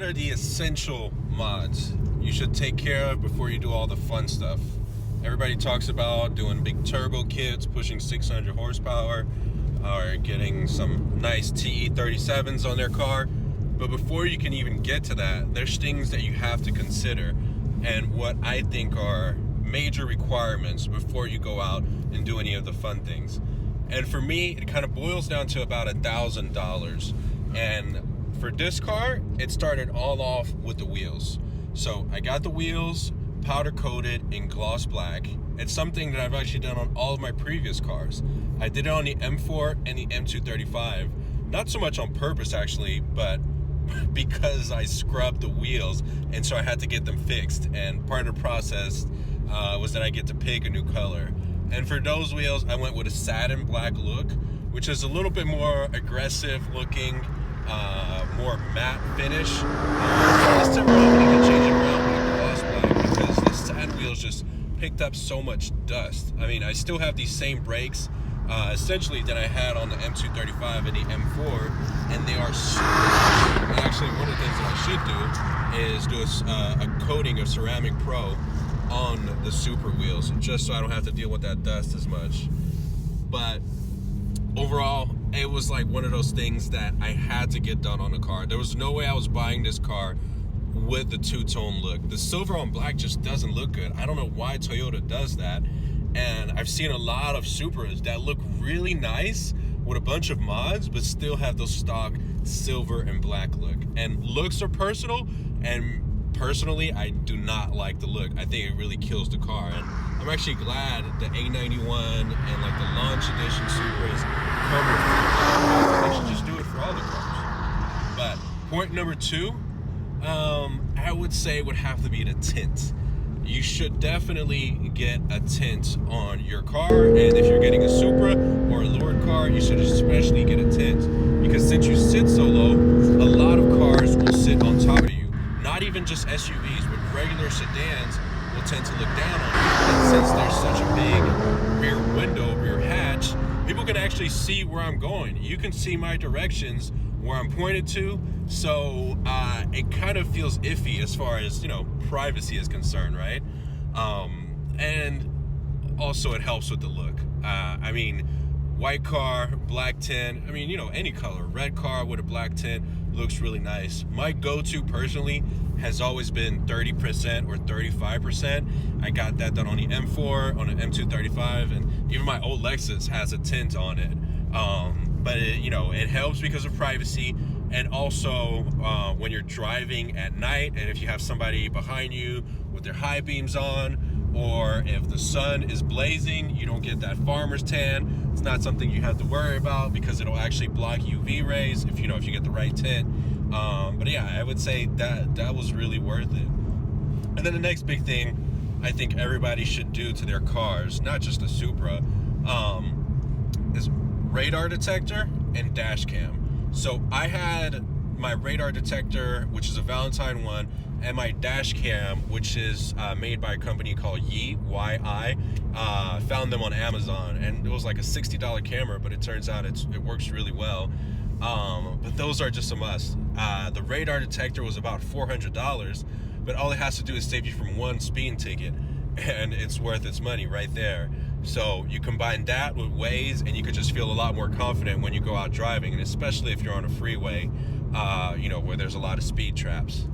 are the essential mods you should take care of before you do all the fun stuff? Everybody talks about doing big turbo kits, pushing 600 horsepower, or getting some nice TE37s on their car. But before you can even get to that, there's things that you have to consider, and what I think are major requirements before you go out and do any of the fun things. And for me, it kind of boils down to about $1,000. And for this car, it started all off with the wheels. So I got the wheels powder coated in gloss black. It's something that I've actually done on all of my previous cars. I did it on the M4 and the M235. Not so much on purpose actually, but because I scrubbed the wheels, and so I had to get them fixed. And part of the process was that I get to pick a new color. And for those wheels, I went with a satin black look, which is a little bit more aggressive looking, more matte finish. It's temporarily going to change it around with a gloss black because the satin wheels just picked up so much dust. I mean, I still have these same brakes essentially that I had on the M235 and the M4, and they are super dusty. And actually, one of the things that I should do is do a coating of Ceramic Pro on the Supra wheels, just so I don't have to deal with that dust as much. But overall, it was like one of those things that I had to get done on the car. There was no way I was buying this car with the two-tone look. The silver on black just doesn't look good. I don't know why Toyota does that. And I've seen a lot of Supras that look really nice with a bunch of mods, but still have those stock silver and black look. And looks are personal, and personally, I do not like the look. I think it really kills the car. And I'm actually glad the A91 and like the launch edition Supras come with they should just do it for all the cars. But point number two, I would say would have to be the tint. You should definitely get a tint on your car, and if you're getting a Supra or a lowered car, you should especially get a tint, because since you sit so low, a lot of cars will sit on top of you. Not even just SUVs, but regular sedans will tend to look down on you. And since there's such a big rear window, rear hatch, people can actually see where I'm going. You can see my directions, where I'm pointed to, so it kind of feels iffy as far as, you know, privacy is concerned, right? And also it helps with the look. I mean, white car, black tint, I mean, you know, any color. Red car with a black tint looks really nice. My go-to personally has always been 30% or 35%. I got that done on the M4, on the M235, and even my old Lexus has a tint on it. But it, you know, it helps because of privacy, and also when you're driving at night, and if you have somebody behind you with their high beams on, or if the sun is blazing, you don't get that farmer's tan. It's not something you have to worry about because it'll actually block UV rays if you get the right tint. But yeah, I would say that was really worth it. And then the next big thing I think everybody should do to their cars, not just the Supra, is Radar Detector and Dashcam. So I had my Radar Detector, which is a Valentine one, and my Dashcam, which is made by a company called Y-I. Found them on Amazon, and it was like a $60 camera, but it turns out it works really well. But those are just a must. The Radar Detector was about $400, but all it has to do is save you from one speeding ticket, and it's worth its money right there. So you combine that with Waze, and you could just feel a lot more confident when you go out driving, and especially if you're on a freeway, where there's a lot of speed traps.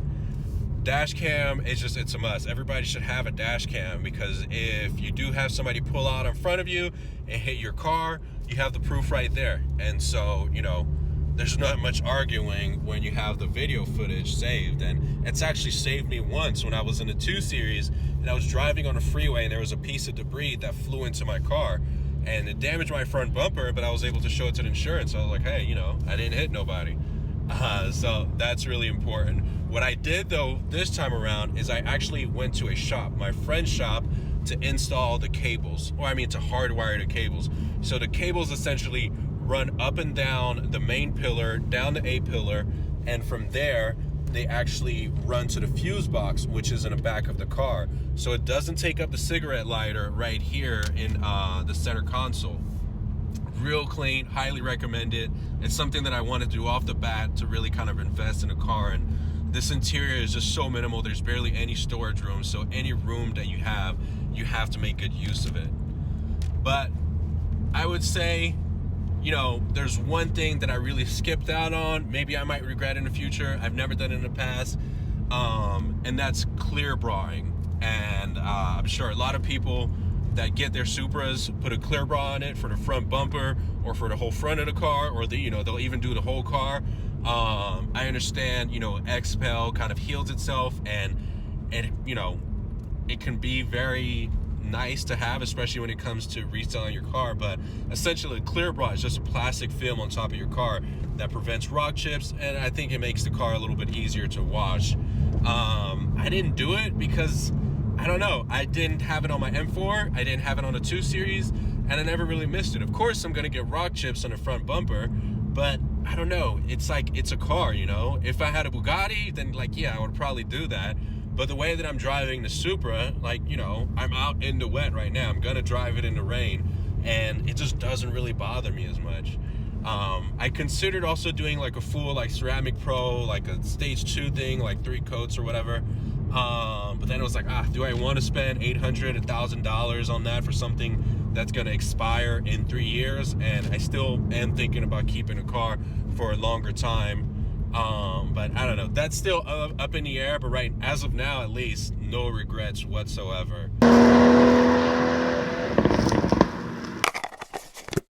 Dashcam is it's a must. Everybody should have a Dashcam, because if you do have somebody pull out in front of you and hit your car, you have the proof right there. And so, there's not much arguing when you have the video footage saved. And it's actually saved me once when I was in the 2 Series and I was driving on a freeway, and there was a piece of debris that flew into my car and it damaged my front bumper, but I was able to show it to the insurance. So I was like, hey, I didn't hit nobody. So that's really important. What I did though this time around is I actually went to a shop, my friend's shop, to install the cables, to hardwire the cables. So the cables essentially run up and down the main pillar, down the A pillar, and from there they actually run to the fuse box, which is in the back of the car. So it doesn't take up the cigarette lighter right here in the center console. Real clean, highly recommend it. It's something that I want to do off the bat to really kind of invest in a car and This interior is just so minimal. There's barely any storage room, so any room that you have to make good use of it. But I would say, there's one thing that I really skipped out on. Maybe I might regret in the future. I've never done it in the past. And that's clear brawing. And I'm sure a lot of people that get their Supras put a clear bra on it for the front bumper or for the whole front of the car, or they'll even do the whole car. I understand, XPEL kind of heals itself, and it can be very nice to have, especially when it comes to reselling your car. But essentially, a clear bra is just a plastic film on top of your car that prevents rock chips, and I think it makes the car a little bit easier to wash. I didn't do it because I don't know, I didn't have it on my M4, I didn't have it on the 2 Series, and I never really missed it. Of course I'm gonna get rock chips on the front bumper, but I don't know, it's like, it's a car, if I had a Bugatti, then I would probably do that. But the way that I'm driving the Supra, I'm out in the wet right now. I'm gonna drive it in the rain, and it just doesn't really bother me as much. I considered also doing a full Ceramic Pro, a stage 2 thing, 3 coats or whatever. But then it was do I want to spend $800, $1,000 on that for something that's gonna expire in 3 years? And I still am thinking about keeping a car for a longer time. But I don't know, that's still up in the air, but as of now, at least, no regrets whatsoever.